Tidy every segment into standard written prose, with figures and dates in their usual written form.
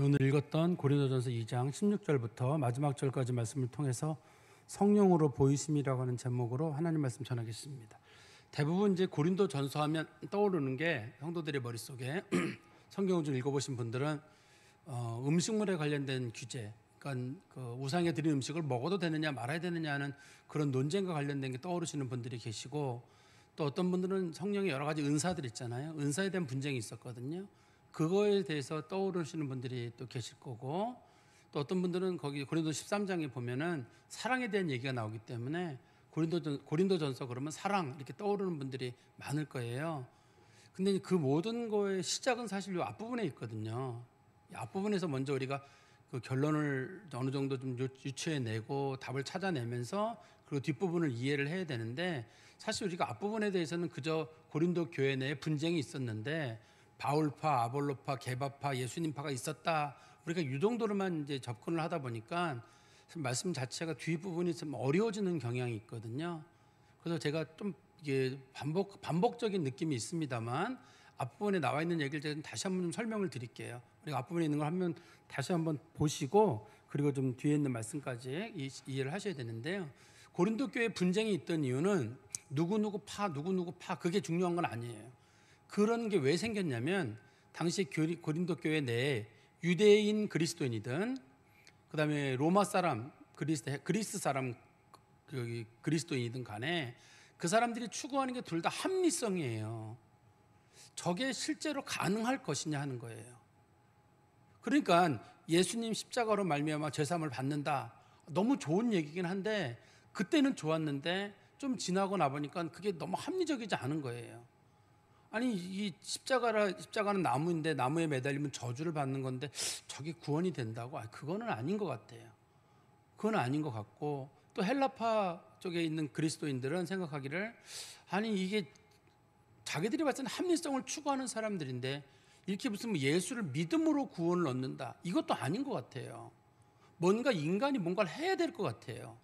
오늘 읽었던 고린도전서 2장 16절부터 마지막 절까지 말씀을 통해서 성령으로 보이심이라고 하는 제목으로 하나님 말씀 전하겠습니다. 대부분 이제 고린도전서 하면 떠오르는 게 성도들의 머릿속에 성경을 좀 읽어보신 분들은 음식물에 관련된 규제, 그러니까 그 우상에 드린 음식을 먹어도 되느냐 말아야 되느냐 하는 그런 논쟁과 관련된 게 떠오르시는 분들이 계시고, 또 어떤 분들은 성령의 여러 가지 은사들 있잖아요. 은사에 대한 분쟁이 있었거든요. 그거에 대해서 떠오르시는 분들이 또 계실 거고, 또 어떤 분들은 거기 고린도 13장에 보면은 사랑에 대한 얘기가 나오기 때문에 고린도전서 그러면 사랑 이렇게 떠오르는 분들이 많을 거예요. 근데 그 모든 거의 시작은 사실 이 앞부분에 있거든요. 이 앞부분에서 먼저 우리가 그 결론을 어느 정도 좀 유추해내고 답을 찾아내면서 그리고 뒷부분을 이해를 해야 되는데, 사실 우리가 앞부분에 대해서는 그저 고린도 교회 내에 분쟁이 있었는데 바울파, 아볼로파, 게바파, 예수님파가 있었다, 우리가 이 정도로만 이제 접근을 하다 보니까 말씀 자체가 뒷부분이 좀 어려워지는 경향이 있거든요. 그래서 제가 좀 이게 반복적인 느낌이 있습니다만 앞부분에 나와 있는 얘기를 제가 다시 한번 좀 설명을 드릴게요. 우리가 앞부분에 있는 걸 한번 다시 한번 보시고 그리고 좀 뒤에 있는 말씀까지 이해를 하셔야 되는데요. 고린도 교회 분쟁이 있던 이유는 누구누구 파 그게 중요한 건 아니에요. 그런 게 왜 생겼냐면 당시 고린도 교회 내에 유대인 그리스도인이든 그다음에 로마 사람 그리스 사람 그리스도인이든 간에 그 사람들이 추구하는 게 둘 다 합리성이에요. 저게 실제로 가능할 것이냐 하는 거예요. 그러니까 예수님 십자가로 말미암아 죄사함을 받는다, 너무 좋은 얘기긴 한데 그때는 좋았는데 좀 지나고 나보니까 그게 너무 합리적이지 않은 거예요. 아니 이 십자가는 나무인데 나무에 매달리면 저주를 받는 건데 저게 구원이 된다고? 그거는 아닌 것 같아요. 그건 아닌 것 같고, 또 헬라파 쪽에 있는 그리스도인들은 생각하기를 아니 이게 자기들이 봤을 때는 합리성을 추구하는 사람들인데 이렇게 무슨 예수를 믿음으로 구원을 얻는다, 이것도 아닌 것 같아요. 뭔가 인간이 뭔가를 해야 될 것 같아요.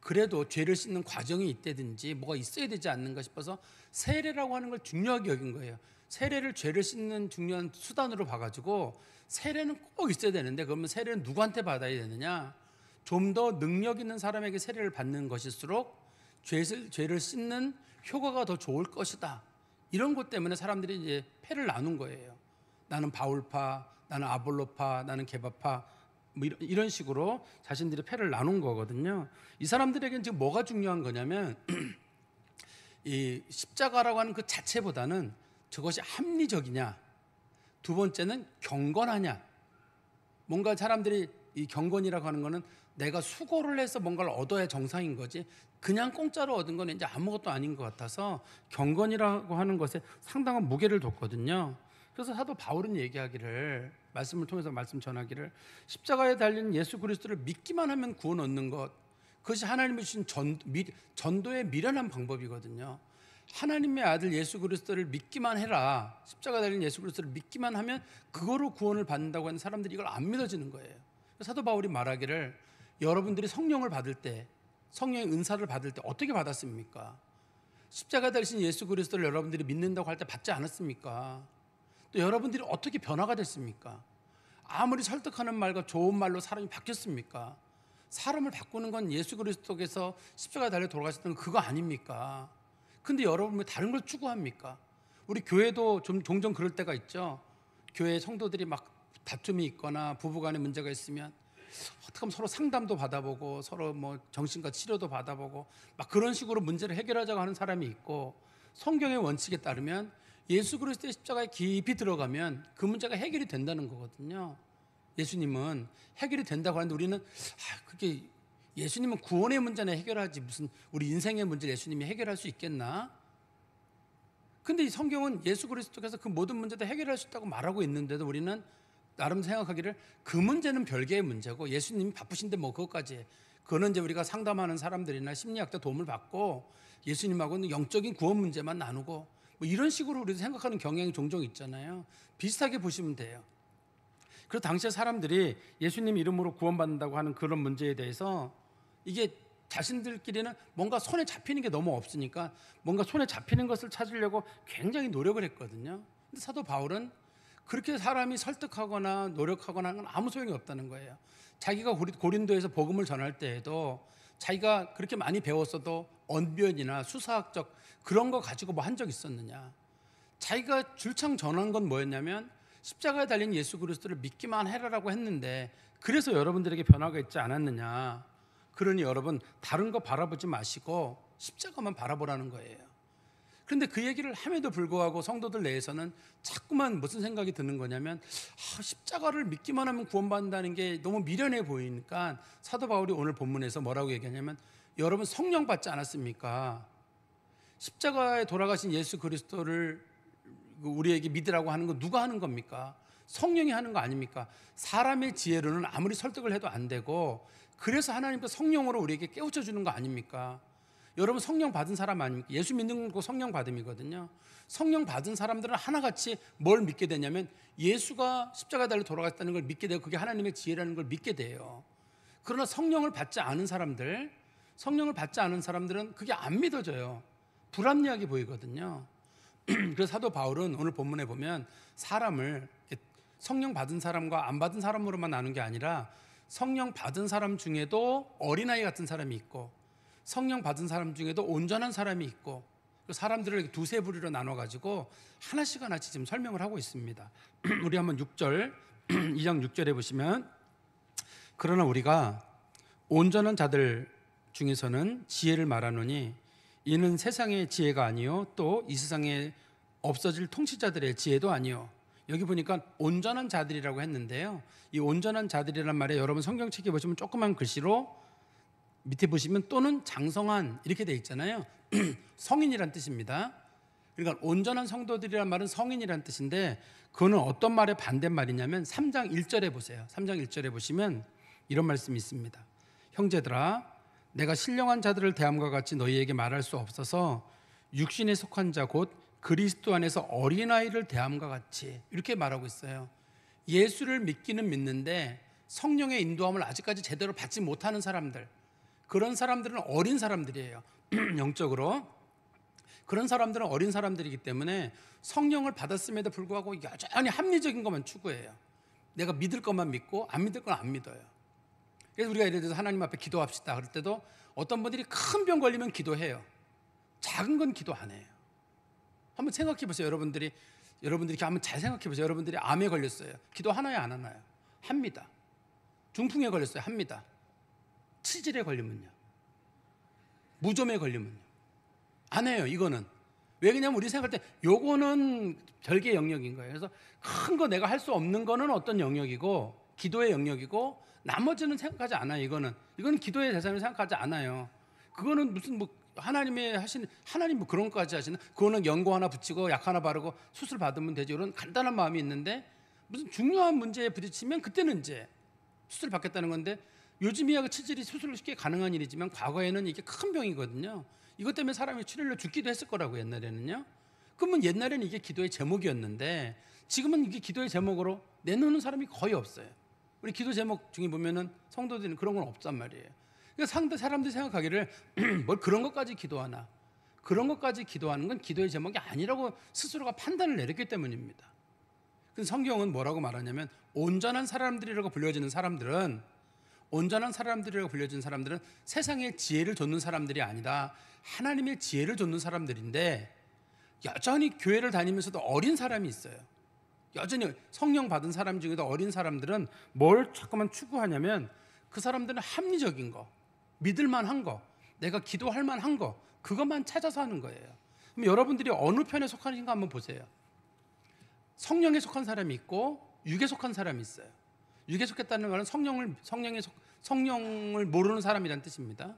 그래도 죄를 씻는 과정이 있다든지 뭐가 있어야 되지 않는가 싶어서 세례라고 하는 걸 중요하게 여긴 거예요. 세례를 죄를 씻는 중요한 수단으로 봐가지고 세례는 꼭 있어야 되는데, 그러면 세례는 누구한테 받아야 되느냐? 좀 더 능력 있는 사람에게 세례를 받는 것일수록 죄를 씻는 효과가 더 좋을 것이다. 이런 것 때문에 사람들이 이제 패를 나눈 거예요. 나는 바울파, 나는 아볼로파, 나는 게바파, 뭐 이런 식으로 자신들이 패를 나눈 거거든요. 이 사람들에게는 지금 뭐가 중요한 거냐면 이 십자가라고 하는 그 자체보다는 저것이 합리적이냐, 두 번째는 경건하냐. 뭔가 사람들이 이 경건이라고 하는 거는 내가 수고를 해서 뭔가를 얻어야 정상인 거지, 그냥 공짜로 얻은 건 이제 아무것도 아닌 것 같아서 경건이라고 하는 것에 상당한 무게를 뒀거든요. 그래서 사도 바울은 얘기하기를, 말씀을 통해서 말씀 전하기를, 십자가에 달린 예수 그리스도를 믿기만 하면 구원 얻는 것, 그것이 하나님이 주신 전도의 미련한 방법이거든요. 하나님의 아들 예수 그리스도를 믿기만 해라, 십자가에 달린 예수 그리스도를 믿기만 하면 그거로 구원을 받는다고 하는 사람들이 이걸 안 믿어지는 거예요. 사도 바울이 말하기를, 여러분들이 성령을 받을 때, 성령의 은사를 받을 때 어떻게 받았습니까? 십자가에 달리신 예수 그리스도를 여러분들이 믿는다고 할 때 받지 않았습니까? 또 여러분들이 어떻게 변화가 됐습니까? 아무리 설득하는 말과 좋은 말로 사람이 바뀌었습니까? 사람을 바꾸는 건 예수 그리스도께서 십자가에 달려 돌아가셨던 그거 아닙니까? 근데 여러분 왜 다른 걸 추구합니까? 우리 교회도 좀 종종 그럴 때가 있죠. 교회 성도들이 막 다툼이 있거나 부부간에 문제가 있으면 어떻게 하면 서로 상담도 받아보고 서로 뭐 정신과 치료도 받아보고 막 그런 식으로 문제를 해결하자고 하는 사람이 있고, 성경의 원칙에 따르면 예수 그리스도의 십자가에 깊이 들어가면 그 문제가 해결이 된다는 거거든요. 예수님은 해결이 된다고 하는데 우리는 그게 예수님은 구원의 문제는 해결하지 무슨 우리 인생의 문제를 예수님이 해결할 수 있겠나? 근데 이 성경은 예수 그리스도께서 그 모든 문제도 해결할 수 있다고 말하고 있는데도 우리는 나름 생각하기를 그 문제는 별개의 문제고 예수님이 바쁘신데 뭐 그것까지, 그거는 이제 우리가 상담하는 사람들이나 심리학자 도움을 받고 예수님하고는 영적인 구원 문제만 나누고 뭐 이런 식으로 우리도 생각하는 경향이 종종 있잖아요. 비슷하게 보시면 돼요. 그래서 당시에 사람들이 예수님 이름으로 구원받는다고 하는 그런 문제에 대해서 이게 자신들끼리는 뭔가 손에 잡히는 게 너무 없으니까 뭔가 손에 잡히는 것을 찾으려고 굉장히 노력을 했거든요. 근데 사도 바울은 그렇게 사람이 설득하거나 노력하거나 하는 건 아무 소용이 없다는 거예요. 자기가 고린도에서 복음을 전할 때에도 자기가 그렇게 많이 배웠어도 언변이나 수사학적 그런 거 가지고 뭐 한 적 있었느냐. 자기가 줄창 전한 건 뭐였냐면 십자가에 달린 예수 그리스도를 믿기만 해라라고 했는데, 그래서 여러분들에게 변화가 있지 않았느냐. 그러니 여러분 다른 거 바라보지 마시고 십자가만 바라보라는 거예요. 그런데 그 얘기를 함에도 불구하고 성도들 내에서는 자꾸만 무슨 생각이 드는 거냐면, 십자가를 믿기만 하면 구원받는다는 게 너무 미련해 보이니까 사도 바울이 오늘 본문에서 뭐라고 얘기하냐면, 여러분 성령 받지 않았습니까? 십자가에 돌아가신 예수 그리스도를 우리에게 믿으라고 하는 거 누가 하는 겁니까? 성령이 하는 거 아닙니까? 사람의 지혜로는 아무리 설득을 해도 안 되고, 그래서 하나님께서 성령으로 우리에게 깨우쳐 주는 거 아닙니까? 여러분 성령 받은 사람 아닙니까? 예수 믿는 거 성령 받음이거든요. 성령 받은 사람들은 하나같이 뭘 믿게 되냐면, 예수가 십자가에 달려 돌아갔다는 걸 믿게 되고, 그게 하나님의 지혜라는 걸 믿게 돼요. 그러나 성령을 받지 않은 사람들은 그게 안 믿어져요. 불합리하게 보이거든요. 그래서 사도 바울은 오늘 본문에 보면 사람을 성령 받은 사람과 안 받은 사람으로만 나눈 게 아니라, 성령 받은 사람 중에도 어린아이 같은 사람이 있고, 성령 받은 사람 중에도 온전한 사람이 있고, 사람들을 두세 부류로 나눠가지고 하나씩 지금 설명을 하고 있습니다. 우리 한번 6절 2장 6절에 보시면, 그러나 우리가 온전한 자들 중에서는 지혜를 말하노니 이는 세상의 지혜가 아니요 또 이 세상에 없어질 통치자들의 지혜도 아니요. 여기 보니까 온전한 자들이라고 했는데요, 이 온전한 자들이란 말에 여러분 성경책에 보시면 조그만 글씨로 밑에 보시면 또는 장성한 이렇게 돼 있잖아요. 성인이란 뜻입니다. 그러니까 온전한 성도들이란 말은 성인이란 뜻인데, 그거는 어떤 말의 반대말이냐면 3장 1절에 보세요. 3장 1절에 보시면 이런 말씀이 있습니다. 형제들아, 내가 신령한 자들을 대함과 같이 너희에게 말할 수 없어서 육신에 속한 자 곧 그리스도 안에서 어린아이를 대함과 같이, 이렇게 말하고 있어요. 예수를 믿기는 믿는데 성령의 인도함을 아직까지 제대로 받지 못하는 사람들, 그런 사람들은 어린 사람들이에요. 영적으로 그런 사람들은 어린 사람들이기 때문에 성령을 받았음에도 불구하고 여전히 합리적인 것만 추구해요. 내가 믿을 것만 믿고 안 믿을 건 안 믿어요. 그래서 우리가 예를 들어서 하나님 앞에 기도합시다 그럴 때도 어떤 분들이 큰 병 걸리면 기도해요. 작은 건 기도 안 해요. 한번 생각해 보세요. 여러분들이 이렇게 한번 잘 생각해 보세요. 여러분들이 암에 걸렸어요. 기도 하나요 안 하나요? 합니다. 중풍에 걸렸어요. 합니다. 치질에 걸리면요, 무좀에 걸리면요, 안 해요. 이거는 왜 그러냐면 우리 생각할 때 요거는 별개의 영역인 거예요. 그래서 큰 거 내가 할 수 없는 거는 어떤 영역이고 기도의 영역이고, 나머지는 생각하지 않아요. 이거는 기도의 대상을 생각하지 않아요. 그거는 무슨 뭐 하나님의 하신, 하나님 뭐 그런 것까지 하시나? 그거는 연고 하나 붙이고 약 하나 바르고 수술 받으면 되지, 이런 간단한 마음이 있는데, 무슨 중요한 문제에 부딪히면 그때는 이제 수술 받겠다는 건데, 요즘이야 그 치질이 수술로 쉽게 가능한 일이지만 과거에는 이게 큰 병이거든요. 이것 때문에 사람이 출혈로 죽기도 했을 거라고, 옛날에는요. 그러면 옛날에는 이게 기도의 제목이었는데 지금은 이게 기도의 제목으로 내놓는 사람이 거의 없어요. 우리 기도 제목 중에 보면은 성도들은 그런 건 없단 말이에요. 그러니까 사람들이 생각하기를 뭘 그런 것까지 기도하나, 그런 것까지 기도하는 건 기도의 제목이 아니라고 스스로가 판단을 내렸기 때문입니다. 근데 성경은 뭐라고 말하냐면, 온전한 사람들이라고 불려지는 사람들은 세상의 지혜를 좇는 사람들이 아니라 하나님의 지혜를 좇는 사람들인데, 여전히 교회를 다니면서도 어린 사람이 있어요. 여전히 성령 받은 사람 중에도 어린 사람들은 뭘 자꾸만 추구하냐면, 그 사람들은 합리적인 거, 믿을 만한 거, 내가 기도할 만한 거, 그것만 찾아서 하는 거예요. 그럼 여러분들이 어느 편에 속하는가 한번 보세요. 성령에 속한 사람이 있고 육에 속한 사람이 있어요. 육에 속했다는 말은 성령을 모르는 사람이란 뜻입니다.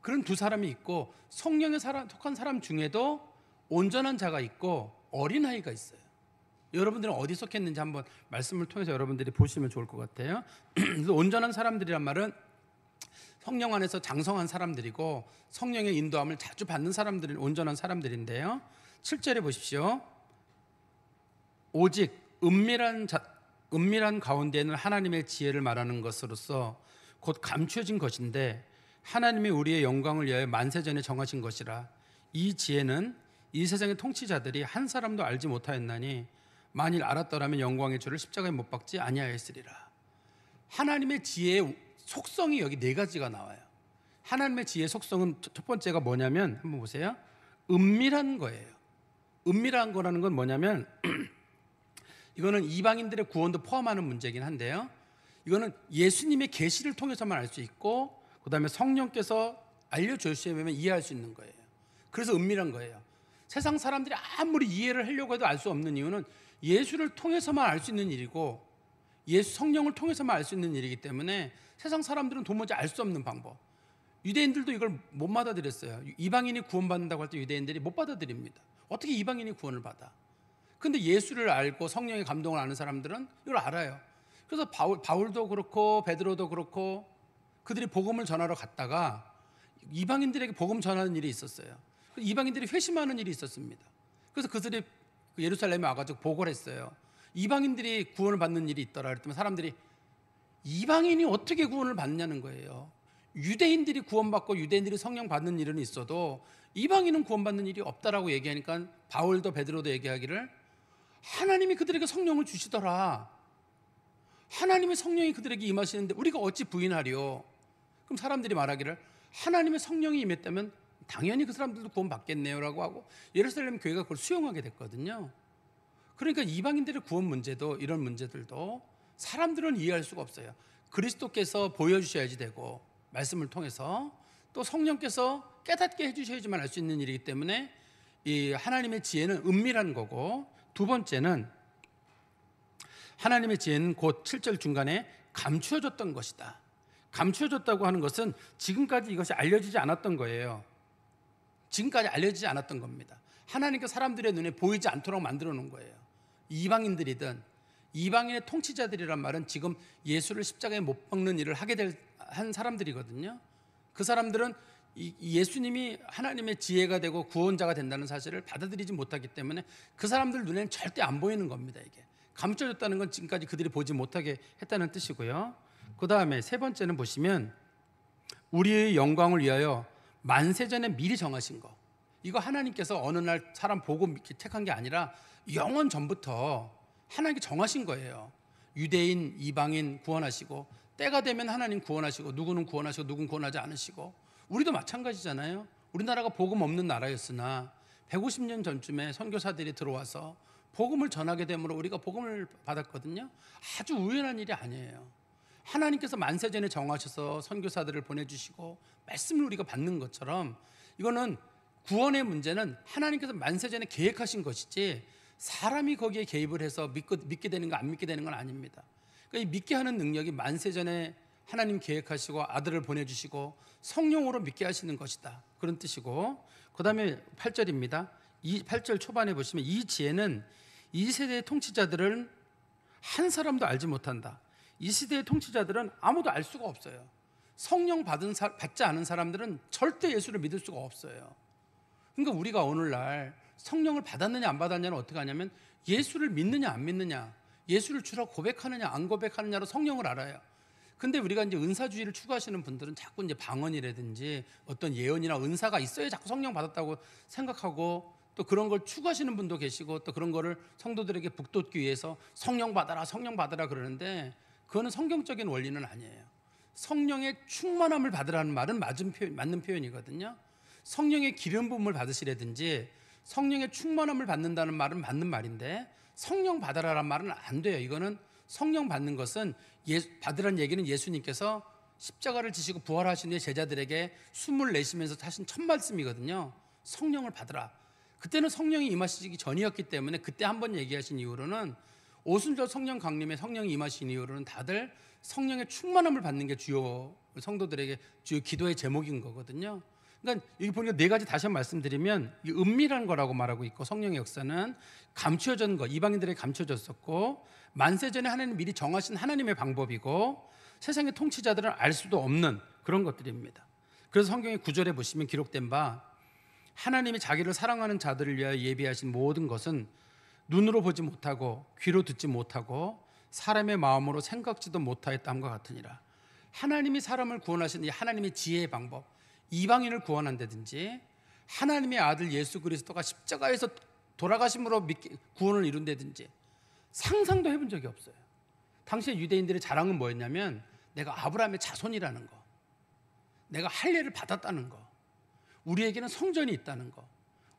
그런 두 사람이 있고, 성령에 속한 사람 중에도 온전한 자가 있고 어린아이가 있어요. 여러분들은 어디 속했는지 한번 말씀을 통해서 여러분들이 보시면 좋을 것 같아요. 그래서 온전한 사람들이란 말은 성령 안에서 장성한 사람들이고, 성령의 인도함을 자주 받는 사람들이 온전한 사람들인데요, 7절에 보십시오. 오직 은밀한 가운데에는 하나님의 지혜를 말하는 것으로서 곧 감추어진 것인데, 하나님이 우리의 영광을 위하여 만세전에 정하신 것이라. 이 지혜는 이 세상의 통치자들이 한 사람도 알지 못하였나니 만일 알았더라면 영광의 주를 십자가에 못 박지 아니하였으리라. 하나님의 지혜의 속성이 여기 네 가지가 나와요. 하나님의 지혜의 속성은 첫 번째가 뭐냐면 한번 보세요. 은밀한 거예요. 은밀한 거라는 건 뭐냐면 이거는 이방인들의 구원도 포함하는 문제긴 한데요. 이거는 예수님의 계시를 통해서만 알 수 있고 그다음에 성령께서 알려주시면 이해할 수 있는 거예요. 그래서 은밀한 거예요. 세상 사람들이 아무리 이해를 하려고 해도 알 수 없는 이유는 예수를 통해서만 알 수 있는 일이고 예수 성령을 통해서만 알 수 있는 일이기 때문에 세상 사람들은 도무지 알 수 없는 방법. 유대인들도 이걸 못 받아들였어요. 이방인이 구원받는다고 할 때 유대인들이 못 받아들입니다. 어떻게 이방인이 구원을 받아? 근데 예수를 알고 성령의 감동을 아는 사람들은 이걸 알아요. 그래서 바울도 그렇고 베드로도 그렇고 그들이 복음을 전하러 갔다가 이방인들에게 복음 전하는 일이 있었어요. 이방인들이 회심하는 일이 있었습니다. 그래서 그들이 예루살렘에 와가지고 보고를 했어요. 이방인들이 구원을 받는 일이 있더라. 그랬더니 사람들이 이방인이 어떻게 구원을 받냐는 거예요. 유대인들이 구원받고 유대인들이 성령 받는 일은 있어도 이방인은 구원받는 일이 없다라고 얘기하니까 바울도 베드로도 얘기하기를 하나님이 그들에게 성령을 주시더라. 하나님의 성령이 그들에게 임하시는데 우리가 어찌 부인하리요? 그럼 사람들이 말하기를 하나님의 성령이 임했다면 당연히 그 사람들도 구원받겠네요라고 하고 예루살렘 교회가 그걸 수용하게 됐거든요. 그러니까 이방인들의 구원 문제도 이런 문제들도 사람들은 이해할 수가 없어요. 그리스도께서 보여주셔야지 되고 말씀을 통해서 또 성령께서 깨닫게 해주셔야지만 알 수 있는 일이기 때문에 이 하나님의 지혜는 은밀한 거고 두 번째는 하나님의 지혜는 곧 7절 중간에 감추어졌던 것이다. 감추어졌다고 하는 것은 지금까지 이것이 알려지지 않았던 거예요. 지금까지 알려지지 않았던 겁니다. 하나님께서 사람들의 눈에 보이지 않도록 만들어 놓은 거예요. 이방인들이든 이방인의 통치자들이란 말은 지금 예수를 십자가에 못 박는 일을 하게 한 사람들이거든요. 그 사람들은 예수님이 하나님의 지혜가 되고 구원자가 된다는 사실을 받아들이지 못하기 때문에 그 사람들 눈에는 절대 안 보이는 겁니다. 이게 감춰졌다는 건 지금까지 그들이 보지 못하게 했다는 뜻이고요. 그 다음에 세 번째는 보시면 우리의 영광을 위하여 만세전에 미리 정하신 거. 이거 하나님께서 어느 날 사람 보고 택한 게 아니라 영원 전부터 하나님께 정하신 거예요. 유대인, 이방인 구원하시고 때가 되면 하나님 구원하시고 누구는 구원하시고 누구는 구원하지 않으시고 우리도 마찬가지잖아요. 우리나라가 복음 없는 나라였으나 150년 전쯤에 선교사들이 들어와서 복음을 전하게 되므로 우리가 복음을 받았거든요. 아주 우연한 일이 아니에요. 하나님께서 만세전에 정하셔서 선교사들을 보내주시고 말씀을 우리가 받는 것처럼 이거는 구원의 문제는 하나님께서 만세전에 계획하신 것이지 사람이 거기에 개입을 해서 믿게 되는 거 안 믿게 되는 건 아닙니다. 그러니까 이 믿게 하는 능력이 만세전에 하나님 계획하시고 아들을 보내주시고 성령으로 믿게 하시는 것이다. 그런 뜻이고 그 다음에 8절입니다. 8절 초반에 보시면 이 지혜는 이 세대의 통치자들은 한 사람도 알지 못한다. 이 시대의 통치자들은 아무도 알 수가 없어요. 성령 받지 않은 사람들은 절대 예수를 믿을 수가 없어요. 그러니까 우리가 오늘날 성령을 받았느냐 안 받았느냐는 어떻게 하냐면 예수를 믿느냐 안 믿느냐, 예수를 주라고 고백하느냐 안 고백하느냐로 성령을 알아요. 근데 우리가 이제 은사주의를 추구하시는 분들은 자꾸 이제 방언이라든지 어떤 예언이나 은사가 있어야 자꾸 성령 받았다고 생각하고 또 그런 걸 추구하시는 분도 계시고 또 그런 거를 성도들에게 북돋기 위해서 성령 받아라 그러는데 그거는 성경적인 원리는 아니에요. 성령의 충만함을 받으라는 말은 맞는 표현이거든요. 성령의 기름 부음을 받으시라든지 성령의 충만함을 받는다는 말은 맞는 말인데 성령 받아라란 말은 안 돼요. 이거는 성령 받는 것은 받으라는 얘기는 예수님께서 십자가를 지시고 부활하신 후에 제자들에게 숨을 내쉬면서 하신 첫 말씀이거든요. 성령을 받으라. 그때는 성령이 임하시기 전이었기 때문에 그때 한번 얘기하신 이후로는 오순절 성령 강림에 성령이 임하신 이후로는 다들 성령의 충만함을 받는 게 주요 성도들에게 주요 기도의 제목인 거거든요. 그러니까 여기 보니까 네 가지 다시 한번 말씀드리면 이 은밀한 거라고 말하고 있고 성령의 역사는 감추어진 거, 이방인들에게 감추어졌었고 만세전에 하나님 미리 정하신 하나님의 방법이고 세상의 통치자들은 알 수도 없는 그런 것들입니다. 그래서 성경의 9절에 보시면 기록된 바 하나님이 자기를 사랑하는 자들을 위하여 예비하신 모든 것은 눈으로 보지 못하고 귀로 듣지 못하고 사람의 마음으로 생각지도 못하였다함과 같으니라. 하나님이 사람을 구원하시는 이 하나님의 지혜의 방법, 이방인을 구원한다든지 하나님의 아들 예수 그리스도가 십자가에서 돌아가심으로 구원을 이룬다든지 상상도 해본 적이 없어요. 당시에 유대인들의 자랑은 뭐였냐면 내가 아브라함의 자손이라는 거, 내가 할례를 받았다는 거, 우리에게는 성전이 있다는 거,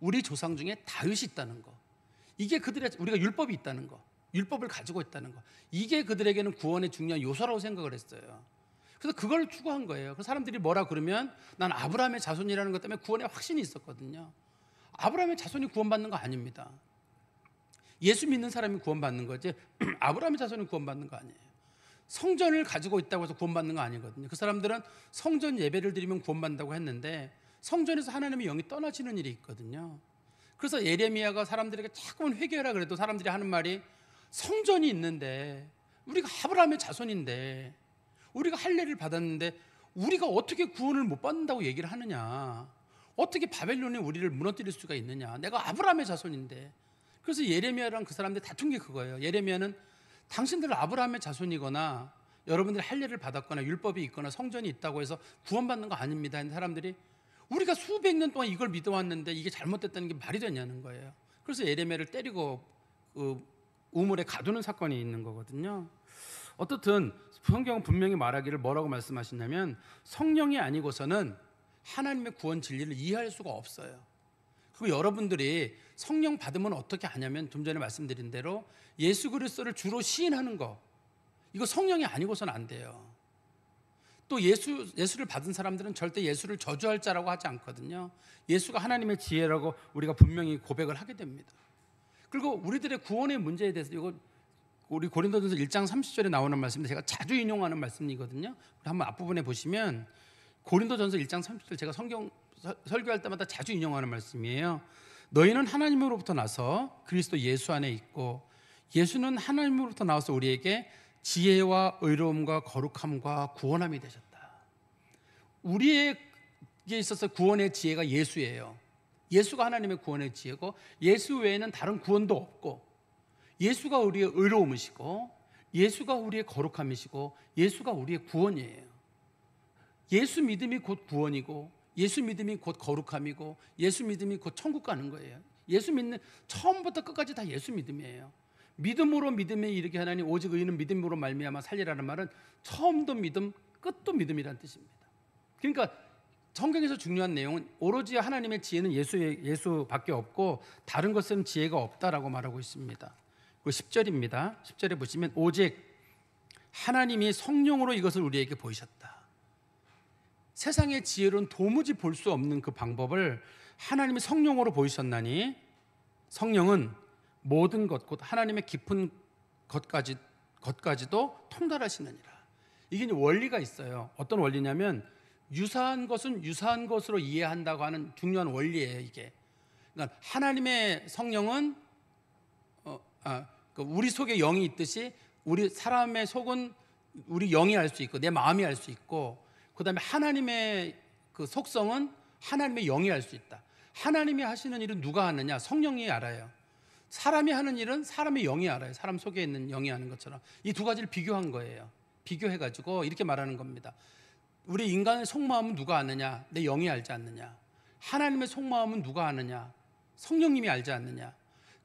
우리 조상 중에 다윗이 있다는 거, 이게 그들의, 우리가 율법이 있다는 거, 율법을 가지고 있다는 거, 이게 그들에게는 구원의 중요한 요소라고 생각을 했어요. 그래서 그걸 추구한 거예요. 그 사람들이 뭐라 그러면 난 아브라함의 자손이라는 것 때문에 구원에 확신이 있었거든요. 아브라함의 자손이 구원받는 거 아닙니다. 예수 믿는 사람이 구원받는 거지 아브라함의 자손이 구원받는 거 아니에요. 성전을 가지고 있다고 해서 구원받는 거 아니거든요. 그 사람들은 성전 예배를 드리면 구원받는다고 했는데 성전에서 하나님의 영이 떠나시는 일이 있거든요. 그래서 예레미야가 사람들에게 자꾸만 회개하라 그래도 사람들이 하는 말이 성전이 있는데 우리가 아브라함의 자손인데 우리가 할례를 받았는데 우리가 어떻게 구원을 못 받는다고 얘기를 하느냐, 어떻게 바벨론이 우리를 무너뜨릴 수가 있느냐, 내가 아브라함의 자손인데. 그래서 예레미야랑 그 사람들이 다툰 게 그거예요. 예레미야는 당신들 아브라함의 자손이거나 여러분들이 할례를 받았거나 율법이 있거나 성전이 있다고 해서 구원받는 거 아닙니다. 사람들이 우리가 수백 년 동안 이걸 믿어왔는데 이게 잘못됐다는 게 말이 되냐는 거예요. 그래서 예레미야를 때리고 우물에 가두는 사건이 있는 거거든요. 어떻든 성경은 분명히 말하기를 뭐라고 말씀하시냐면 성령이 아니고서는 하나님의 구원 진리를 이해할 수가 없어요. 그리고 여러분들이 성령 받으면 어떻게 하냐면 좀 전에 말씀드린 대로 예수 그리스도를 주로 시인하는 거, 이거 성령이 아니고서는 안 돼요. 또 예수를 받은 사람들은 절대 예수를 저주할 자라고 하지 않거든요. 예수가 하나님의 지혜라고 우리가 분명히 고백을 하게 됩니다. 그리고 우리들의 구원의 문제에 대해서 이거 우리 고린도전서 1장 30절에 나오는 말씀인데 제가 자주 인용하는 말씀이거든요. 우리 한번 앞부분에 보시면 고린도전서 1장 30절 제가 성경 설교할 때마다 자주 인용하는 말씀이에요. 너희는 하나님으로부터 나서 그리스도 예수 안에 있고 예수는 하나님으로부터 나와서 우리에게 지혜와 의로움과 거룩함과 구원함이 되셨다. 우리에게 있어서 구원의 지혜가 예수예요. 예수가 하나님의 구원의 지혜고 예수 외에는 다른 구원도 없고 예수가 우리의 의로움이시고 예수가 우리의 거룩함이시고 예수가 우리의 구원이에요. 예수 믿음이 곧 구원이고 예수 믿음이 곧 거룩함이고 예수 믿음이 곧 천국 가는 거예요. 예수 믿는 처음부터 끝까지 다 예수 믿음이에요. 믿음으로 믿음에 이르게 하나니 오직 의인은 믿음으로 말미암아 살리라는 말은 처음도 믿음, 끝도 믿음이라는 뜻입니다. 그러니까 성경에서 중요한 내용은 오로지 하나님의 지혜는 예수밖에 없고 다른 것은 지혜가 없다라고 말하고 있습니다. 10절입니다. 10절에 보시면 오직 하나님이 성령으로 이것을 우리에게 보이셨다. 세상의 지혜로는 도무지 볼 수 없는 그 방법을 하나님이 성령으로 보이셨나니 성령은 모든 것, 곧 하나님의 깊은 것까지도 통달하시느니라. 이게 원리가 있어요. 어떤 원리냐면 유사한 것은 유사한 것으로 이해한다고 하는 중요한 원리예요. 이게 그러니까 하나님의 성령은 우리 속에 영이 있듯이 우리 사람의 속은 우리 영이 알 수 있고 내 마음이 알 수 있고 그 다음에 하나님의 그 속성은 하나님의 영이 알 수 있다. 하나님이 하시는 일은 누가 하느냐? 성령이 알아요. 사람이 하는 일은 사람의 영이 알아요. 사람 속에 있는 영이 하는 것처럼 이 두 가지를 비교한 거예요. 비교해가지고 이렇게 말하는 겁니다. 우리 인간의 속마음은 누가 아느냐? 내 영이 알지 않느냐? 하나님의 속마음은 누가 아느냐? 성령님이 알지 않느냐?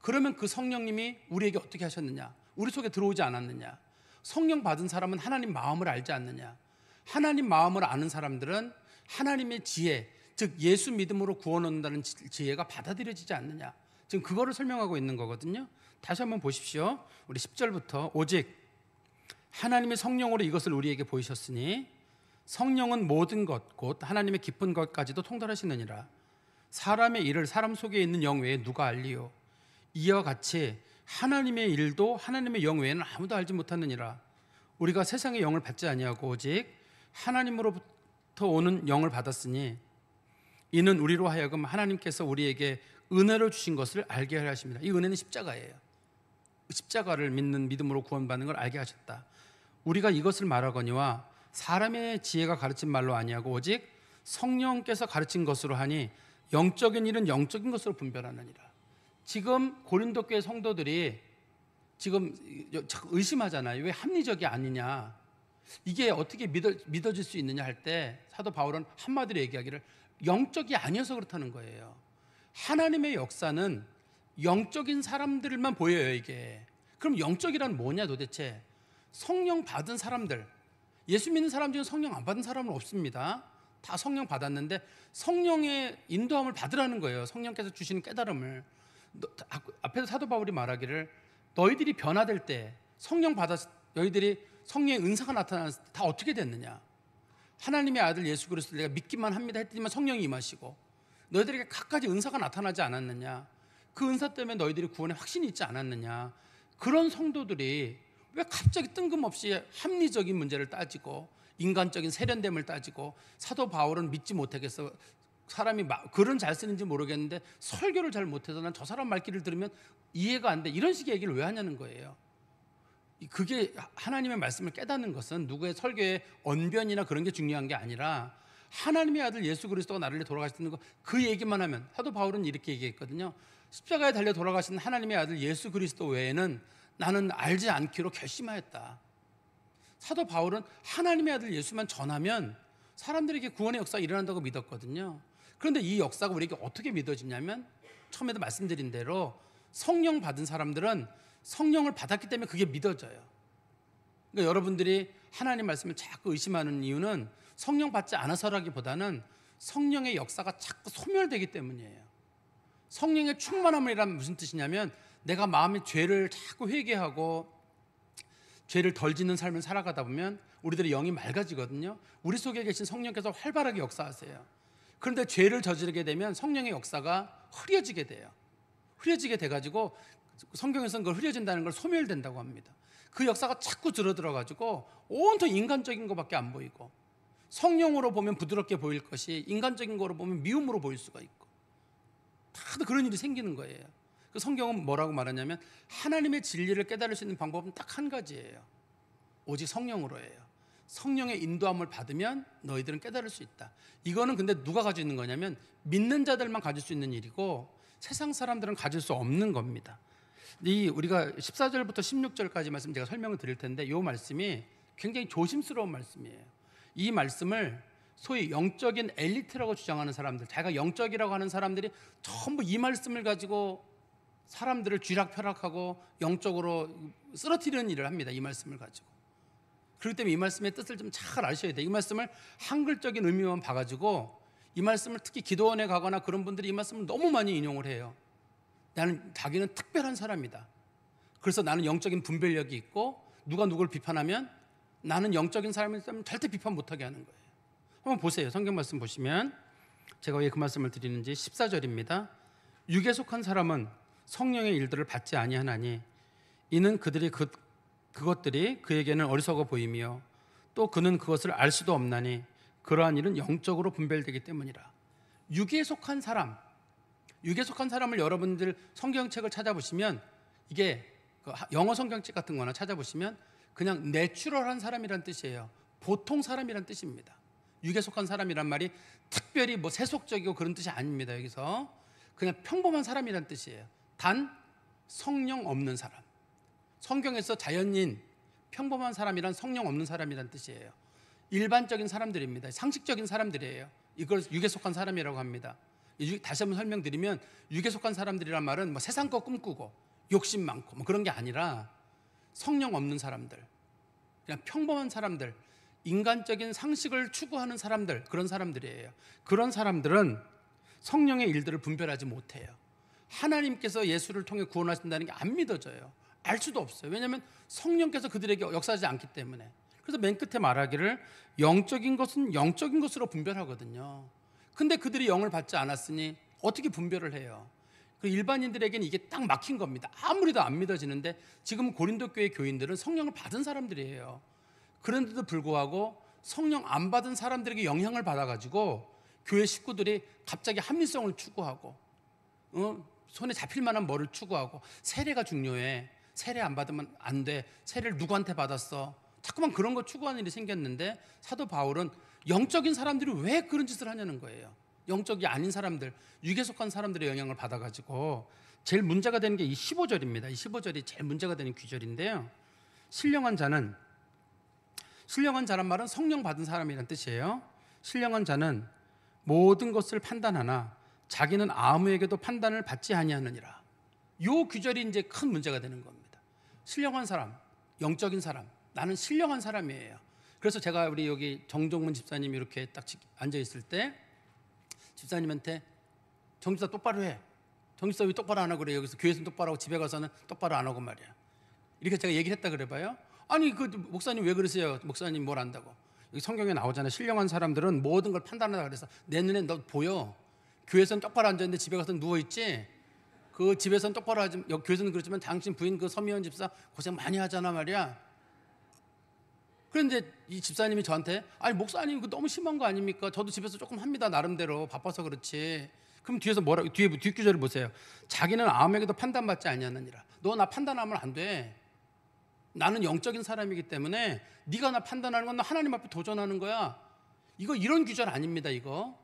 그러면 그 성령님이 우리에게 어떻게 하셨느냐? 우리 속에 들어오지 않았느냐? 성령 받은 사람은 하나님 마음을 알지 않느냐? 하나님 마음을 아는 사람들은 하나님의 지혜, 즉 예수 믿음으로 구원 얻는다는 지혜가 받아들여지지 않느냐? 지금 그거를 설명하고 있는 거거든요. 다시 한번 보십시오. 우리 10절부터 오직 하나님의 성령으로 이것을 우리에게 보이셨으니 성령은 모든 것 곧 하나님의 깊은 것까지도 통달하시느니라. 사람의 일을 사람 속에 있는 영 외에 누가 알리요? 이와 같이 하나님의 일도 하나님의 영 외에는 아무도 알지 못하느니라. 우리가 세상의 영을 받지 아니하고 오직 하나님으로부터 오는 영을 받았으니 이는 우리로 하여금 하나님께서 우리에게 은혜를 주신 것을 알게 하려 하십니다. 이 은혜는 십자가예요. 십자가를 믿는 믿음으로 구원받는 걸 알게 하셨다. 우리가 이것을 말하거니와 사람의 지혜가 가르친 말로 아니하고 오직 성령께서 가르친 것으로 하니 영적인 일은 영적인 것으로 분별하느니라. 지금 고린도 교회 성도들이 지금 의심하잖아요. 왜 합리적이 아니냐? 이게 어떻게 믿어질 수 있느냐 할 때 사도 바울은 한마디로 얘기하기를 영적이 아니어서 그렇다는 거예요. 하나님의 역사는 영적인 사람들만 보여요. 이게 그럼 영적이란 뭐냐 도대체? 성령 받은 사람들, 예수 믿는 사람 중에 성령 안 받은 사람은 없습니다. 다 성령 받았는데 성령의 인도함을 받으라는 거예요. 성령께서 주시는 깨달음을. 앞에서 사도 바울이 말하기를 너희들이 변화될 때 성령 받았 너희들이 성령의 은사가 나타났을 때 다 어떻게 됐느냐? 하나님의 아들 예수 그리스도를 내가 믿기만 합니다 했더니만 성령이 임하시고 너희들에게 갖가지 은사가 나타나지 않았느냐? 그 은사 때문에 너희들이 구원에 확신이 있지 않았느냐? 그런 성도들이 왜 갑자기 뜬금없이 합리적인 문제를 따지고 인간적인 세련됨을 따지고 사도 바울은 믿지 못하겠어. 사람이 글은 잘 쓰는지 모르겠는데 설교를 잘 못해서 난 저 사람 말귀를 들으면 이해가 안 돼. 이런 식의 얘기를 왜 하냐는 거예요. 그게 하나님의 말씀을 깨닫는 것은 누구의 설교의 언변이나 그런 게 중요한 게 아니라 하나님의 아들 예수 그리스도가 나를 위해 돌아가셨다는 거 그 얘기만 하면 사도 바울은 이렇게 얘기했거든요. 십자가에 달려 돌아가신 하나님의 아들 예수 그리스도 외에는 나는 알지 않기로 결심하였다. 사도 바울은 하나님의 아들 예수만 전하면 사람들에게 구원의 역사가 일어난다고 믿었거든요. 그런데 이 역사가 우리에게 어떻게 믿어지냐면 처음에도 말씀드린 대로 성령 받은 사람들은 성령을 받았기 때문에 그게 믿어져요. 그러니까 여러분들이 하나님 말씀을 자꾸 의심하는 이유는 성령 받지 않아서라기보다는 성령의 역사가 자꾸 소멸되기 때문이에요. 성령의 충만함이란 무슨 뜻이냐면 내가 마음의 죄를 자꾸 회개하고 죄를 덜 짓는 삶을 살아가다 보면 우리들의 영이 맑아지거든요. 우리 속에 계신 성령께서 활발하게 역사하세요. 그런데 죄를 저지르게 되면 성령의 역사가 흐려지게 돼요. 흐려지게 돼가지고 성경에서는 그걸 흐려진다는 걸 소멸된다고 합니다. 그 역사가 자꾸 줄어들어가지고 온통 인간적인 것밖에 안 보이고 성령으로 보면 부드럽게 보일 것이 인간적인 거로 보면 미움으로 보일 수가 있고 다들 그런 일이 생기는 거예요. 그 성경은 뭐라고 말하냐면 하나님의 진리를 깨달을 수 있는 방법은 딱 한 가지예요. 오직 성령으로예요. 성령의 인도함을 받으면 너희들은 깨달을 수 있다. 이거는 근데 누가 가지고 있는 거냐면 믿는 자들만 가질 수 있는 일이고 세상 사람들은 가질 수 없는 겁니다. 우리가 14절부터 16절까지 말씀 제가 설명을 드릴 텐데 이 말씀이 굉장히 조심스러운 말씀이에요. 이 말씀을 소위 영적인 엘리트라고 주장하는 사람들, 자기가 영적이라고 하는 사람들이 전부 이 말씀을 가지고 사람들을 쥐락펴락하고 영적으로 쓰러뜨리는 일을 합니다. 이 말씀을 가지고. 그렇기 때문에 이 말씀의 뜻을 좀 잘 아셔야 돼요. 이 말씀을 한글적인 의미만 봐가지고 이 말씀을 특히 기도원에 가거나 그런 분들이 이 말씀을 너무 많이 인용을 해요. 자기는 특별한 사람이다. 그래서 나는 영적인 분별력이 있고 누가 누굴 비판하면 나는 영적인 사람이라면 절대 비판 못하게 하는 거예요. 한번 보세요. 성경 말씀 보시면 제가 왜 그 말씀을 드리는지 14절입니다. 육에 속한 사람은 성령의 일들을 받지 아니하나니 이는 그것들이 그에게는 어리석어 보이며 또 그는 그것을 알 수도 없나니 그러한 일은 영적으로 분별되기 때문이라. 육에 속한 사람을 여러분들 성경책을 찾아보시면 이게 영어 성경책 같은 거나 찾아보시면 그냥 내추럴한 사람이란 뜻이에요. 보통 사람이란 뜻입니다. 육에 속한 사람이란 말이 특별히 뭐 세속적이고 그런 뜻이 아닙니다. 여기서 그냥 평범한 사람이란 뜻이에요. 단 성령 없는 사람. 성경에서 자연인 평범한 사람이란 성령 없는 사람이란 뜻이에요. 일반적인 사람들입니다. 상식적인 사람들이에요. 이걸 육에 속한 사람이라고 합니다. 다시 한번 설명드리면 육에 속한 사람들이란 말은 뭐 세상 거 꿈꾸고 욕심 많고 뭐 그런 게 아니라 성령 없는 사람들, 그냥 평범한 사람들, 인간적인 상식을 추구하는 사람들, 그런 사람들이에요. 그런 사람들은 성령의 일들을 분별하지 못해요. 하나님께서 예수를 통해 구원하신다는 게 안 믿어져요. 알 수도 없어요. 왜냐하면 성령께서 그들에게 역사하지 않기 때문에. 그래서 맨 끝에 말하기를 영적인 것은 영적인 것으로 분별하거든요. 근데 그들이 영을 받지 않았으니 어떻게 분별을 해요? 그 일반인들에게는 이게 딱 막힌 겁니다. 아무리도 안 믿어지는데 지금 고린도 교회 교인들은 성령을 받은 사람들이에요. 그런데도 불구하고 성령 안 받은 사람들에게 영향을 받아가지고 교회 식구들이 갑자기 합리성을 추구하고 손에 잡힐 만한 뭐를 추구하고 세례가 중요해. 세례 안 받으면 안 돼. 세례를 누구한테 받았어? 자꾸만 그런 거 추구하는 일이 생겼는데 사도 바울은 영적인 사람들이 왜 그런 짓을 하냐는 거예요. 영적이 아닌 사람들, 육에 속한 사람들의 영향을 받아가지고 제일 문제가 되는 게 이 15절입니다. 이 15절이 제일 문제가 되는 구절인데요. 신령한 자란 말은 성령 받은 사람이란 뜻이에요. 신령한 자는 모든 것을 판단하나 자기는 아무에게도 판단을 받지 아니하느니라. 이 구절이 이제 큰 문제가 되는 겁니다. 신령한 사람, 영적인 사람, 나는 신령한 사람이에요. 그래서 제가 우리 여기 정종문 집사님이 이렇게 딱 앉아 있을 때 집사님한테 정집사 똑바로 해. 정집사 왜 똑바로 안 하고 그래? 여기서 교회에서는 똑바로 하고 집에 가서는 똑바로 안 하고 말이야. 이렇게 제가 얘기를 했다 그래봐요. 아니 그 목사님 왜 그러세요? 목사님 뭘 안다고? 여기 성경에 나오잖아요. 신령한 사람들은 모든 걸 판단하다 그래서 내 눈에 너 보여. 교회에서는 똑바로 앉아있는데 집에 가서 누워있지. 그 집에서는 똑바로 하지. 교회에서는 그렇지만 당신 부인 그 서미연 집사 고생 많이 하잖아 말이야. 그런데 이 집사님이 저한테 아니 목사님 그 너무 심한 거 아닙니까? 저도 집에서 조금 합니다. 나름대로 바빠서 그렇지. 그럼 뒤에서 뭐라고 뒷구절을 보세요. 자기는 아무에게도 판단받지 아니하느니라. 너 나 판단하면 안 돼. 나는 영적인 사람이기 때문에 네가 나 판단하는 건 나 하나님 앞에 도전하는 거야. 이거 이런 규절 아닙니다. 이거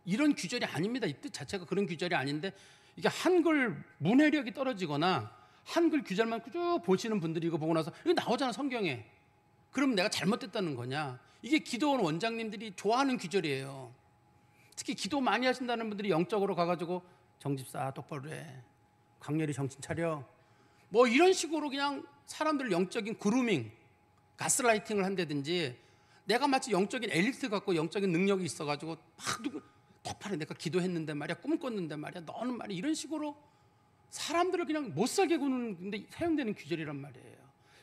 이런 규절이 아닙니다. 이 뜻 자체가 그런 규절이 아닌데 이게 한글 문해력이 떨어지거나 한글 규절만 쭉 보시는 분들이 이거 보고 나서 이거 나오잖아 성경에. 그럼 내가 잘못됐다는 거냐? 이게 기도원 원장님들이 좋아하는 규절이에요. 특히 기도 많이 하신다는 분들이 영적으로 가가지고 정집사 똑바로 해. 강렬히 정신 차려. 뭐 이런 식으로 그냥 사람들 영적인 그루밍, 가스라이팅을 한다든지 내가 마치 영적인 엘리트 같고 영적인 능력이 있어가지고 막 누구 똑바로 내가 기도했는데 말이야 꿈꿨는데 말이야 너는 말이야 이런 식으로 사람들을 그냥 못 살게 구는데 사용되는 규절이란 말이에요.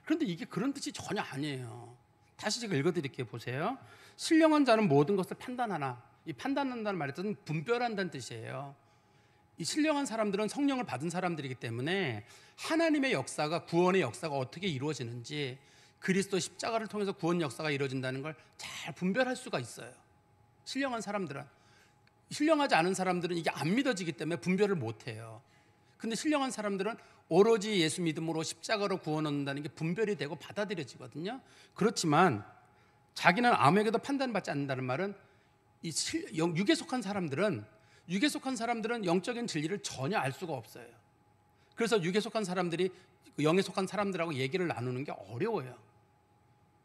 그런데 이게 그런 뜻이 전혀 아니에요. 다시 제가 읽어드릴게요. 보세요. 신령한 자는 모든 것을 판단하나. 이 판단한다는 말의 뜻은 분별한다는 뜻이에요. 이 신령한 사람들은 성령을 받은 사람들이기 때문에 하나님의 역사가 구원의 역사가 어떻게 이루어지는지 그리스도 십자가를 통해서 구원 역사가 이루어진다는 걸 잘 분별할 수가 있어요. 신령한 사람들은. 신령하지 않은 사람들은 이게 안 믿어지기 때문에 분별을 못해요. 근데 신령한 사람들은 오로지 예수 믿음으로 십자가로 구원 얻는다는 게 분별이 되고 받아들여지거든요. 그렇지만 자기는 아무에게도 판단받지 않는다는 말은 이 육에 속한 사람들은 영적인 진리를 전혀 알 수가 없어요. 그래서 육에 속한 사람들이 영에 속한 사람들하고 얘기를 나누는 게 어려워요.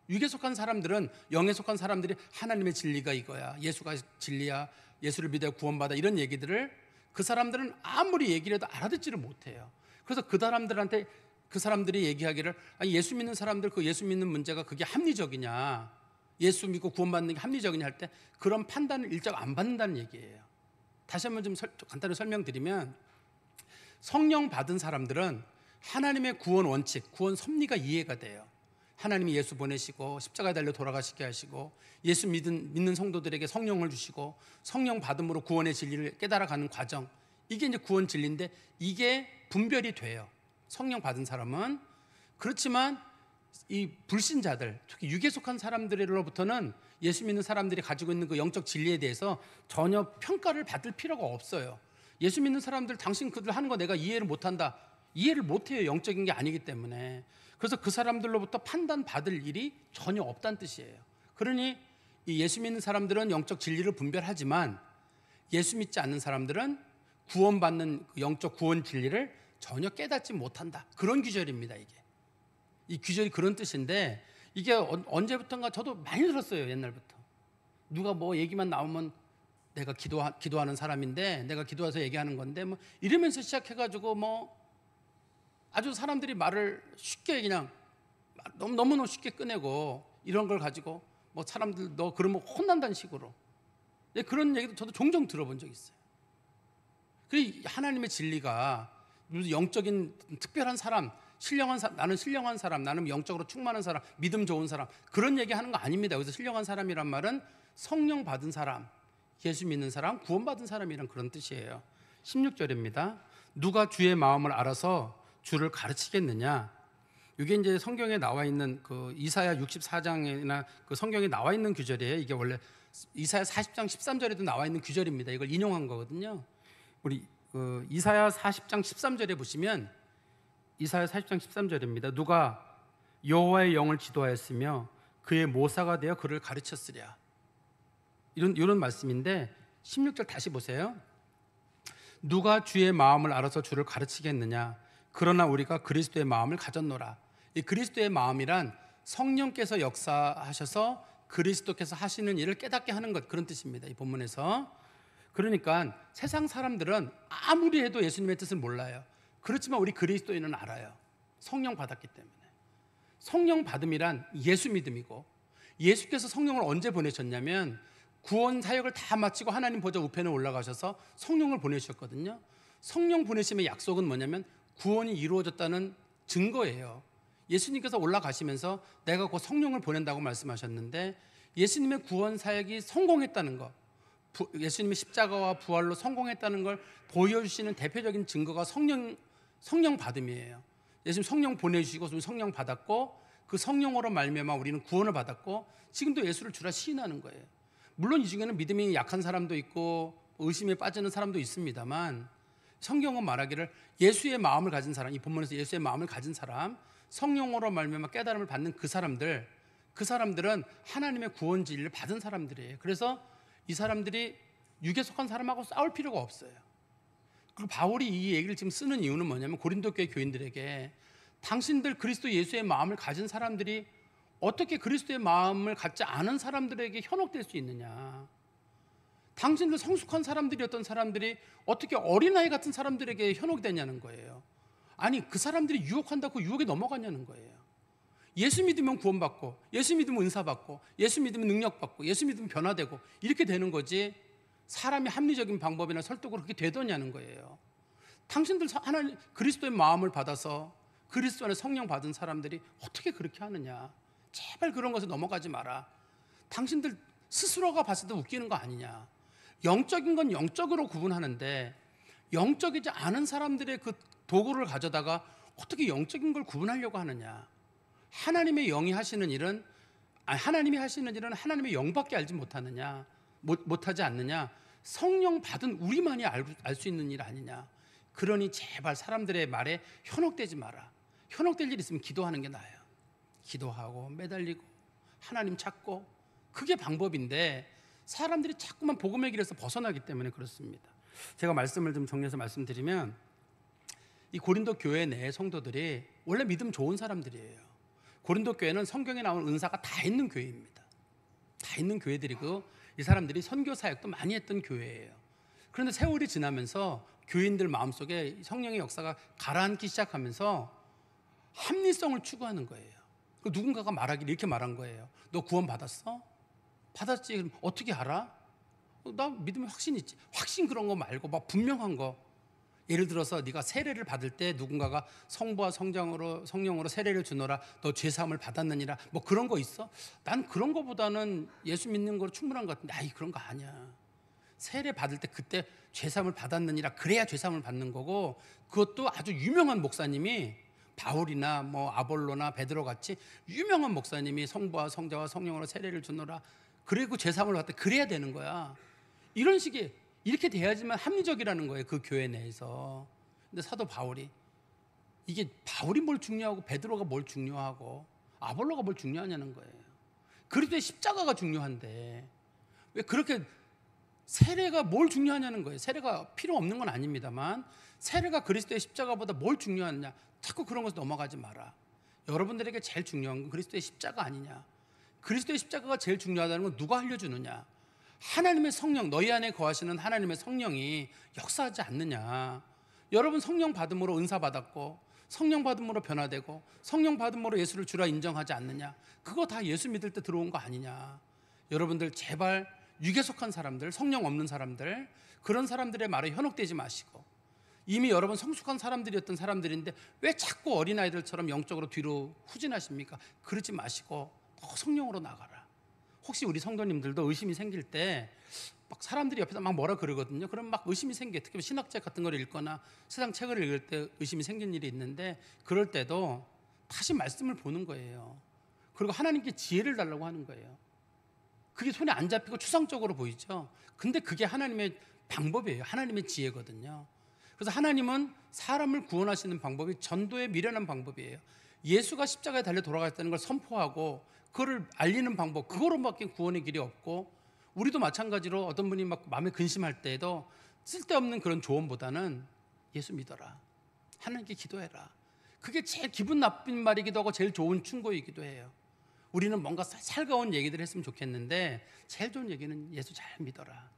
육에 속한 사람들은 영에 속한 사람들이 하나님의 진리가 이거야. 예수가 진리야. 예수를 믿어 구원받아. 이런 얘기들을 그 사람들은 아무리 얘기를 해도 알아듣지를 못해요. 그래서 그 사람들한테 그 사람들이 얘기하기를 아니 예수 믿는 사람들 그 예수 믿는 문제가 그게 합리적이냐. 예수 믿고 구원받는 게 합리적이냐 할 때 그런 판단을 일절 안 받는다는 얘기예요. 다시 한번 좀 간단히 설명드리면 성령 받은 사람들은 하나님의 구원 원칙, 구원 섭리가 이해가 돼요. 하나님이 예수 보내시고 십자가에 달려 돌아가시게 하시고 예수 믿는 성도들에게 성령을 주시고 성령 받음으로 구원의 진리를 깨달아가는 과정, 이게 이제 구원 진리인데 이게 분별이 돼요. 성령 받은 사람은. 그렇지만 이 불신자들, 특히 육에 속한 사람들로부터는 예수 믿는 사람들이 가지고 있는 그 영적 진리에 대해서 전혀 평가를 받을 필요가 없어요. 예수 믿는 사람들 당신 그들 하는 거 내가 이해를 못한다. 이해를 못해요. 영적인 게 아니기 때문에. 그래서 그 사람들로부터 판단받을 일이 전혀 없다는 뜻이에요. 그러니 이 예수 믿는 사람들은 영적 진리를 분별하지만 예수 믿지 않는 사람들은 구원받는 영적 구원 진리를 전혀 깨닫지 못한다. 그런 규절입니다. 이게. 이 규절이 그런 뜻인데 이게 언제부턴가 저도 많이 들었어요. 옛날부터. 누가 뭐 얘기만 나오면 내가 기도하는 사람인데 내가 기도해서 얘기하는 건데 뭐 이러면서 시작해가지고 뭐 아주 사람들이 말을 쉽게 그냥 너무너무 쉽게 꺼내고 이런 걸 가지고 뭐 사람들 너 그러면 혼난다는 식으로 그런 얘기도 저도 종종 들어본 적이 있어요. 하나님의 진리가 무슨 영적인 특별한 사람, 나는 신령한 사람, 나는 영적으로 충만한 사람, 믿음 좋은 사람 그런 얘기하는 거 아닙니다. 여기서 신령한 사람이란 말은 성령 받은 사람, 예수 믿는 사람, 구원받은 사람이란 그런 뜻이에요. 16절입니다. 누가 주의 마음을 알아서 주를 가르치겠느냐? 이게 이제 성경에 나와 있는 그 이사야 64장이나 그 성경에 나와 있는 규절이에요. 이게 원래 이사야 40장 13절에도 나와 있는 규절입니다. 이걸 인용한 거거든요. 우리 그 이사야 40장 13절에 보시면 이사야 40장 13절입니다. 누가 여호와의 영을 지도하였으며 그의 모사가 되어 그를 가르쳤으랴. 이런 말씀인데 16절 다시 보세요. 누가 주의 마음을 알아서 주를 가르치겠느냐? 그러나 우리가 그리스도의 마음을 가졌노라. 이 그리스도의 마음이란 성령께서 역사하셔서 그리스도께서 하시는 일을 깨닫게 하는 것, 그런 뜻입니다. 이 본문에서. 그러니까 세상 사람들은 아무리 해도 예수님의 뜻을 몰라요. 그렇지만 우리 그리스도인은 알아요. 성령 받았기 때문에. 성령 받음이란 예수 믿음이고, 예수께서 성령을 언제 보내셨냐면 구원 사역을 다 마치고 하나님 보좌 우편에 올라가셔서 성령을 보내셨거든요. 성령 보내심의 약속은 뭐냐면 구원이 이루어졌다는 증거예요. 예수님께서 올라가시면서 내가 곧 성령을 보낸다고 말씀하셨는데, 예수님의 구원 사역이 성공했다는 것, 예수님의 십자가와 부활로 성공했다는 걸 보여주시는 대표적인 증거가 성령 받음이에요. 예수님 성령 보내주시고 성령 받았고, 그 성령으로 말미암아 우리는 구원을 받았고, 지금도 예수를 주라 시인하는 거예요. 물론 이 중에는 믿음이 약한 사람도 있고 의심에 빠지는 사람도 있습니다만, 성경은 말하기를 예수의 마음을 가진 사람, 이 본문에서 예수의 마음을 가진 사람, 성령으로 말미암아 깨달음을 받는 그 사람들은 하나님의 구원 진리를 받은 사람들이에요. 그래서 이 사람들이 육에 속한 사람하고 싸울 필요가 없어요. 그리고 바울이 이 얘기를 지금 쓰는 이유는 뭐냐면 고린도 교회 교인들에게 당신들 그리스도 예수의 마음을 가진 사람들이 어떻게 그리스도의 마음을 갖지 않은 사람들에게 현혹될 수 있느냐, 당신들 성숙한 사람들이었던 사람들이 어떻게 어린아이 같은 사람들에게 현혹되냐는 거예요. 아니, 그 사람들이 유혹한다고 유혹에 넘어가냐는 거예요. 예수 믿으면 구원받고, 예수 믿으면 은사받고, 예수 믿으면 능력받고, 예수 믿으면 변화되고, 이렇게 되는 거지 사람이 합리적인 방법이나 설득으로 그렇게 되더냐는 거예요. 당신들 하나님 그리스도의 마음을 받아서 그리스도 안에 성령 받은 사람들이 어떻게 그렇게 하느냐. 제발 그런 것에 넘어가지 마라. 당신들 스스로가 봤을 때 웃기는 거 아니냐. 영적인 건 영적으로 구분하는데 영적이지 않은 사람들의 그 도구를 가져다가 어떻게 영적인 걸 구분하려고 하느냐. 하나님의 영이 하시는 일은 하나님이 하시는 일은 하나님의 영밖에 알지 못하느냐, 못하지 않느냐. 성령 받은 우리만이 알 수 있는 일 아니냐. 그러니 제발 사람들의 말에 현혹되지 마라. 현혹될 일 있으면 기도하는 게 나아요. 기도하고 매달리고 하나님 찾고, 그게 방법인데 사람들이 자꾸만 복음의 길에서 벗어나기 때문에 그렇습니다. 제가 말씀을 좀 정리해서 말씀드리면, 이 고린도 교회 내 성도들이 원래 믿음 좋은 사람들이에요. 고린도 교회는 성경에 나오는 은사가 다 있는 교회입니다. 다 있는 교회들이고, 이 사람들이 선교 사역도 많이 했던 교회예요. 그런데 세월이 지나면서 교인들 마음속에 성령의 역사가 가라앉기 시작하면서 합리성을 추구하는 거예요. 누군가가 말하기를 이렇게 말한 거예요. 너 구원 받았어? 받았지. 그럼 어떻게 알아? 나 믿음에 확신 있지. 확신 그런 거 말고 막 분명한 거. 예를 들어서 네가 세례를 받을 때 누군가가 성부와 성령으로 세례를 주노라, 너 죄사함을 받았느니라, 뭐 그런 거 있어? 난 그런 거보다는 예수 믿는 거로 충분한 것 같은데, 아이 그런 거 아니야. 세례 받을 때 그때 죄사함을 받았느니라, 그래야 죄사함을 받는 거고, 그것도 아주 유명한 목사님이, 바울이나 뭐 아볼로나 베드로 같이 유명한 목사님이 성부와 성자와 성령으로 세례를 주노라, 그리고 죄사함을 받다, 그래야 되는 거야. 이런 식의, 이렇게 돼야지만 합리적이라는 거예요, 그 교회 내에서. 근데 사도 바울이, 이게 바울이 뭘 중요하고 베드로가 뭘 중요하고 아볼로가 뭘 중요하냐는 거예요. 그리스도의 십자가가 중요한데 왜 그렇게 세례가 뭘 중요하냐는 거예요. 세례가 필요 없는 건 아닙니다만 세례가 그리스도의 십자가보다 뭘 중요하냐, 자꾸 그런 것에 넘어가지 마라. 여러분들에게 제일 중요한 건 그리스도의 십자가 아니냐. 그리스도의 십자가가 제일 중요하다는 건 누가 알려주느냐. 하나님의 성령, 너희 안에 거하시는 하나님의 성령이 역사하지 않느냐. 여러분 성령 받음으로 은사 받았고, 성령 받음으로 변화되고, 성령 받음으로 예수를 주라 인정하지 않느냐. 그거 다 예수 믿을 때 들어온 거 아니냐. 여러분들 제발 육에 속한 사람들, 성령 없는 사람들, 그런 사람들의 말에 현혹되지 마시고, 이미 여러분 성숙한 사람들이었던 사람들인데 왜 자꾸 어린아이들처럼 영적으로 뒤로 후진하십니까? 그러지 마시고 더 성령으로 나가라. 혹시 우리 성도님들도 의심이 생길 때 막 사람들이 옆에서 막 뭐라 그러거든요. 그럼 막 의심이 생겨요. 특히 신학책 같은 걸 읽거나 세상 책을 읽을 때 의심이 생긴 일이 있는데, 그럴 때도 다시 말씀을 보는 거예요. 그리고 하나님께 지혜를 달라고 하는 거예요. 그게 손에 안 잡히고 추상적으로 보이죠. 근데 그게 하나님의 방법이에요. 하나님의 지혜거든요. 그래서 하나님은 사람을 구원하시는 방법이 전도에 미련한 방법이에요. 예수가 십자가에 달려 돌아갔다는 걸 선포하고 그거를 알리는 방법, 그거로밖에 구원의 길이 없고, 우리도 마찬가지로 어떤 분이 막 마음에 근심할 때에도 쓸데없는 그런 조언보다는 예수 믿어라, 하나님께 기도해라. 그게 제일 기분 나쁜 말이기도 하고 제일 좋은 충고이기도 해요. 우리는 뭔가 살가운 얘기들 했으면 좋겠는데 제일 좋은 얘기는 예수 잘 믿어라,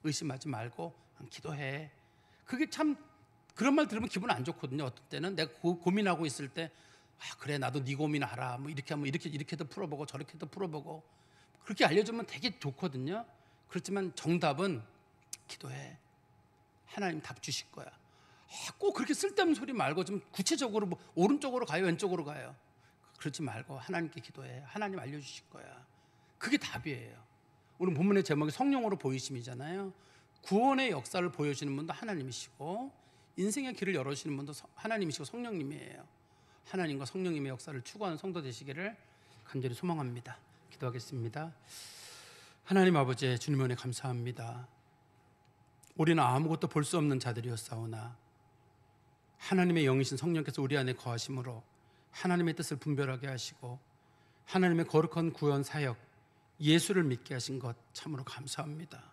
의심하지 말고 기도해. 그게 참, 그런 말 들으면 기분 안 좋거든요. 어떤 때는 내가 고민하고 있을 때 그래 나도 네 고민하라. 뭐 이렇게 하면 이렇게도 풀어보고 저렇게도 풀어보고 그렇게 알려주면 되게 좋거든요. 그렇지만 정답은 기도해. 하나님 답 주실 거야. 꼭 그렇게 쓸데없는 소리 말고 좀 구체적으로 뭐 오른쪽으로 가요, 왼쪽으로 가요. 그러지 말고 하나님께 기도해. 하나님 알려주실 거야. 그게 답이에요. 오늘 본문의 제목이 성령으로 보이심이잖아요. 구원의 역사를 보여주시는 분도 하나님이시고 인생의 길을 열어주시는 분도 하나님이시고 성령님이에요. 하나님과 성령님의 역사를 추구하는 성도 되시기를 간절히 소망합니다. 기도하겠습니다. 하나님 아버지, 주님 은혜 감사합니다. 우리는 아무것도 볼 수 없는 자들이었사오나 하나님의 영이신 성령께서 우리 안에 거하심으로 하나님의 뜻을 분별하게 하시고 하나님의 거룩한 구원 사역 예수를 믿게 하신 것 참으로 감사합니다.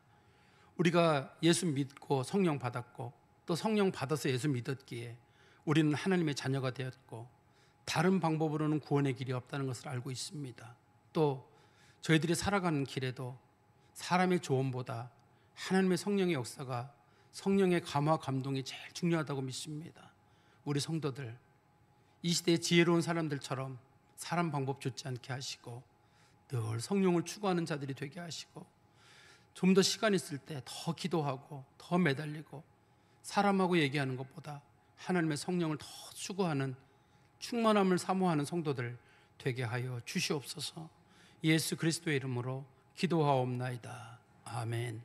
우리가 예수 믿고 성령 받았고 또 성령 받아서 예수 믿었기에 우리는 하나님의 자녀가 되었고 다른 방법으로는 구원의 길이 없다는 것을 알고 있습니다. 또 저희들이 살아가는 길에도 사람의 조언보다 하나님의 성령의 역사가 성령의 감화 감동이 제일 중요하다고 믿습니다. 우리 성도들 이 시대의 지혜로운 사람들처럼 사람 방법 좋지 않게 하시고 늘 성령을 추구하는 자들이 되게 하시고 좀 더 시간 있을 때 더 기도하고 더 매달리고 사람하고 얘기하는 것보다 하나님의 성령을 더 추구하는 충만함을 사모하는 성도들 되게 하여 주시옵소서. 예수 그리스도의 이름으로 기도하옵나이다. 아멘.